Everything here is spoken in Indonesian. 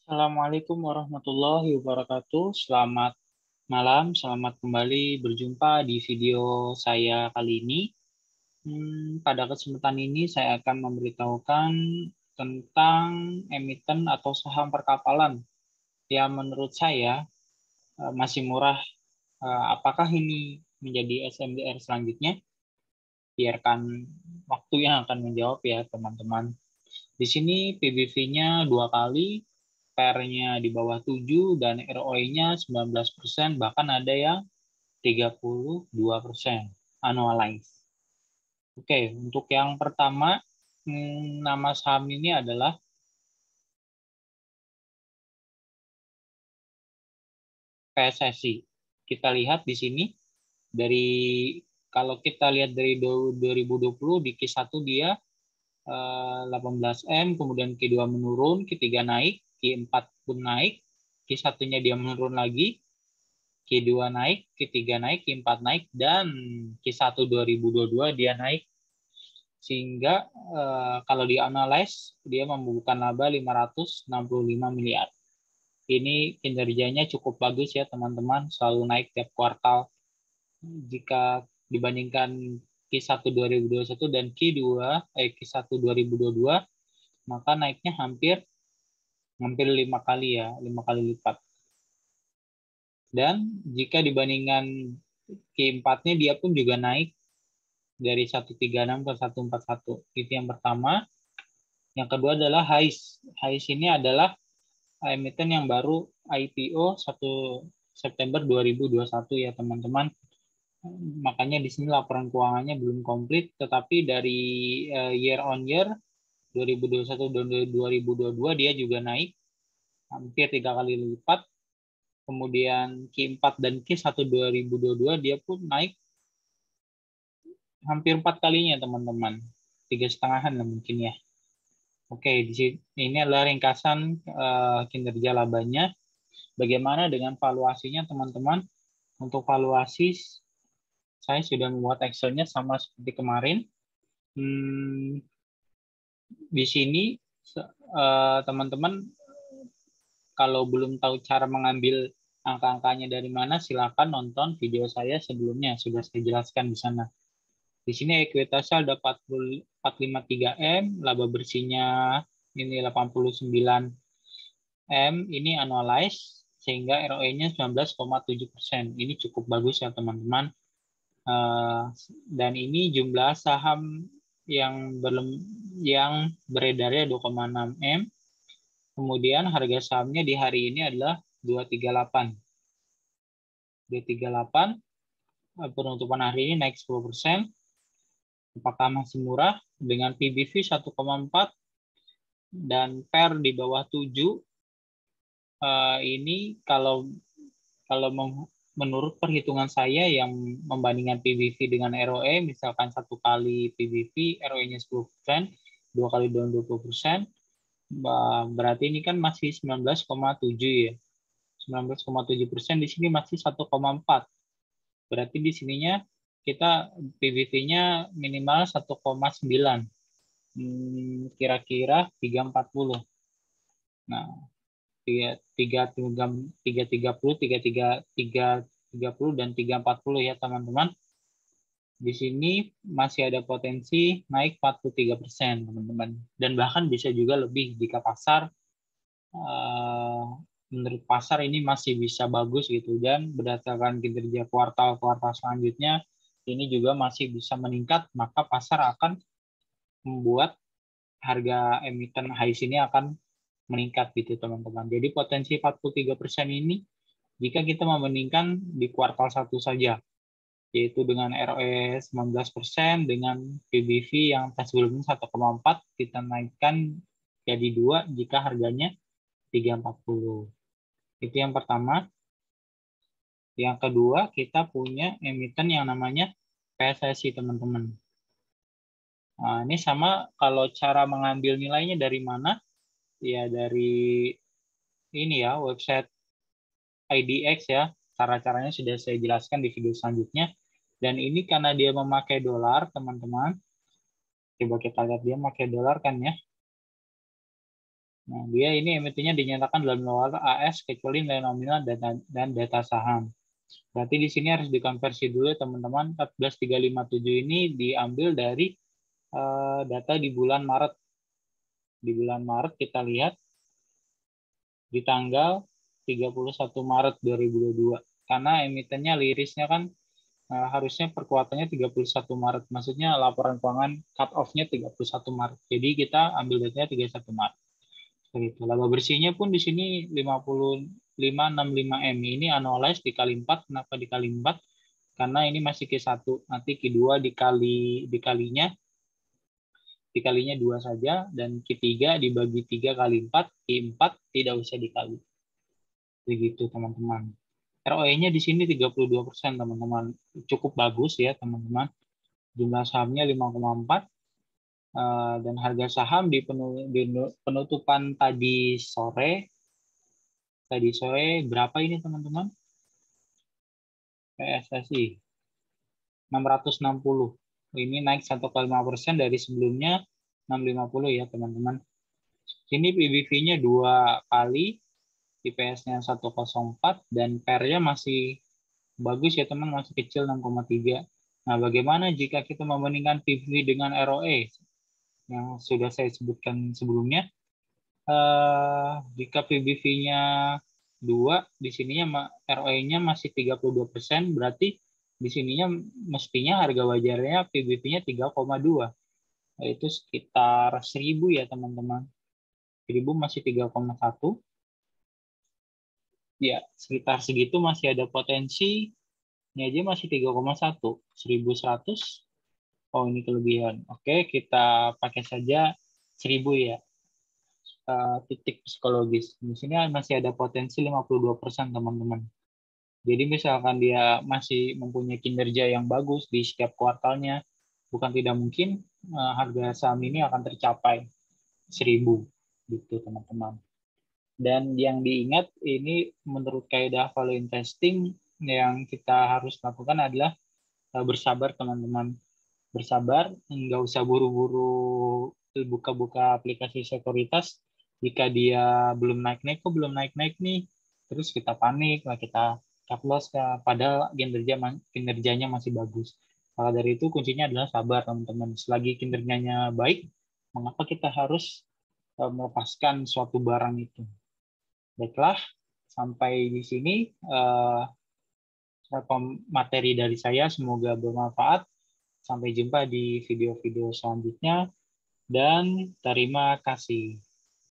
Assalamualaikum warahmatullahi wabarakatuh. Selamat malam, selamat kembali berjumpa di video saya kali ini. Pada kesempatan ini saya akan memberitahukan tentang emiten atau saham perkapalan yang menurut saya masih murah. Apakah ini menjadi SMDR selanjutnya? Biarkan waktu yang akan menjawab ya teman-teman. Di sini PBV-nya 2 kali, PR-nya di bawah 7, dan ROE-nya 19%, bahkan ada yang 32% annualized. Oke, untuk yang pertama, nama saham ini adalah PSSI. Kita lihat di sini, dari kalau kita lihat dari 2020, di Q1 dia 18M, kemudian Q2 menurun, Q3 naik, Q4 pun naik, Q1-nya dia menurun lagi, Q2 naik, Q3 naik, Q4 naik, dan Q1 2022 dia naik. Sehingga kalau di analyze, dia membukukan laba 565 miliar. Ini kinerjanya cukup bagus ya teman-teman, selalu naik tiap kuartal. Jika dibandingkan Q1 2021 dan Q1 2022, maka naiknya hampir 5 kali ya, 5 kali lipat. Dan jika dibandingkan Q4-nya dia pun juga naik dari 136 ke 141. Itu yang pertama. Yang kedua adalah HAIS. HAIS ini adalah emiten yang baru IPO 1 September 2021 ya teman-teman. Makanya di sini laporan keuangannya belum komplit, tetapi dari year on year 2021 dan 2022 dia juga naik hampir 3 kali lipat. Kemudian Q4 dan Q1 2022 dia pun naik hampir 4 kalinya teman-teman. 3,5-an lah mungkin ya. Oke, di sini ini adalah ringkasan kinerja labanya. Bagaimana dengan valuasinya teman-teman? Untuk valuasi saya sudah membuat Excel-nya sama seperti kemarin. Di sini teman-teman kalau belum tahu cara mengambil angka-angkanya dari mana, silakan nonton video saya sebelumnya, sudah saya jelaskan di sana. Di sini ekuitasnya ada 453M, laba bersihnya ini 89M, ini annualized, sehingga ROE-nya 19,7%. Ini cukup bagus ya teman-teman. Dan ini jumlah saham yang beredarnya 2,6M. Kemudian harga sahamnya di hari ini adalah 238. 238, penutupan hari ini naik 10%. Apakah masih murah? Dengan PBV 1,4 dan PER di bawah 7. Ini kalau menurut perhitungan saya yang membandingkan PBV dengan ROE, misalkan 1 kali PBV, ROE-nya 10%, 2 kali dalam 20%, berarti ini kan masih 19,7 ya. 19,7%, di sini masih 1,4. Berarti di sininya kita PBV-nya minimal 1,9. Kira-kira 340. Nah, 330, 330 dan 340 ya teman-teman. Di sini masih ada potensi naik 43% teman-teman. Dan bahkan bisa juga lebih jika pasar menurut pasar ini masih bisa bagus gitu, dan berdasarkan kinerja kuartal-kuartal selanjutnya ini juga masih bisa meningkat, maka pasar akan membuat harga emiten HAIS ini akan meningkat gitu teman-teman. Jadi potensi 43% ini jika kita membandingkan di kuartal 1 saja, yaitu dengan ROE 19%, dengan PBV yang sebelumnya 1,4, kita naikkan jadi 2 jika harganya 340. Itu yang pertama. Yang kedua, kita punya emiten yang namanya PSSI, teman-teman. Nah, ini sama, kalau cara mengambil nilainya dari mana? Ya dari ini ya, website IDX ya. Cara-caranya sudah saya jelaskan di video selanjutnya. Dan ini karena dia memakai dolar, teman-teman. Coba kita lihat dia memakai dolar kan ya. Nah, dia ini emitennya dinyatakan dalam luar AS kecuali nilai nominal dan data saham. Berarti di sini harus dikonversi dulu ya teman-teman. 14.357 ini diambil dari data di bulan Maret. Di bulan Maret kita lihat di tanggal 31 Maret 2022. Karena emitennya lirisnya kan harusnya perkuatannya 31 Maret. Maksudnya laporan keuangan cut off-nya 31 Maret. Jadi kita ambil datanya 31 Maret. Begitu. Laba bersihnya pun di sini 5565M. Ini annualized dikali 4. Kenapa dikali 4? Karena ini masih Q1. Nanti Q2 dikalinya 2 saja, dan Q3 dibagi 3 kali 4, Q4 tidak usah dikali. Begitu teman-teman. ROE-nya di sini 32%, teman-teman. Cukup bagus ya, teman-teman. Jumlah sahamnya 5,4, dan harga saham di penutupan tadi sore berapa ini, teman-teman? PSSI 660. Ini naik 1,5% dari sebelumnya 650 ya, teman-teman. Sini PBV-nya 2 kali, IPS-nya 104, dan PER-nya masih bagus ya teman, masih kecil 6,3. Nah, bagaimana jika kita membandingkan PBV dengan ROE yang sudah saya sebutkan sebelumnya? Jika PBV-nya 2, di sininya ROE-nya masih 32%, berarti di sininya mestinya harga wajarnya PBV-nya 3,2, yaitu sekitar 1.000 ya teman-teman. 1.000 masih 3,1. Ya, sekitar segitu masih ada potensi. Ini aja masih 3,1. 1.100. Oh, ini kelebihan. Oke, kita pakai saja 1.000 ya. Titik psikologis. Di sini masih ada potensi 52%, teman-teman. Jadi misalkan dia masih mempunyai kinerja yang bagus di setiap kuartalnya, bukan tidak mungkin harga saham ini akan tercapai 1.000 gitu, teman-teman. Dan yang diingat ini menurut kaidah value investing yang kita harus lakukan adalah bersabar, teman-teman. Bersabar, nggak usah buru-buru buka-buka aplikasi sekuritas. Jika dia belum naik-naik, kok belum naik-naik nih, terus kita panik, lah kita cut loss, padahal kinerjanya masih bagus. Maka dari itu kuncinya adalah sabar, teman-teman. Selagi kinerjanya baik, mengapa kita harus melepaskan suatu barang itu? Baiklah, sampai di sini materi dari saya, semoga bermanfaat. Sampai jumpa di video-video selanjutnya, dan terima kasih.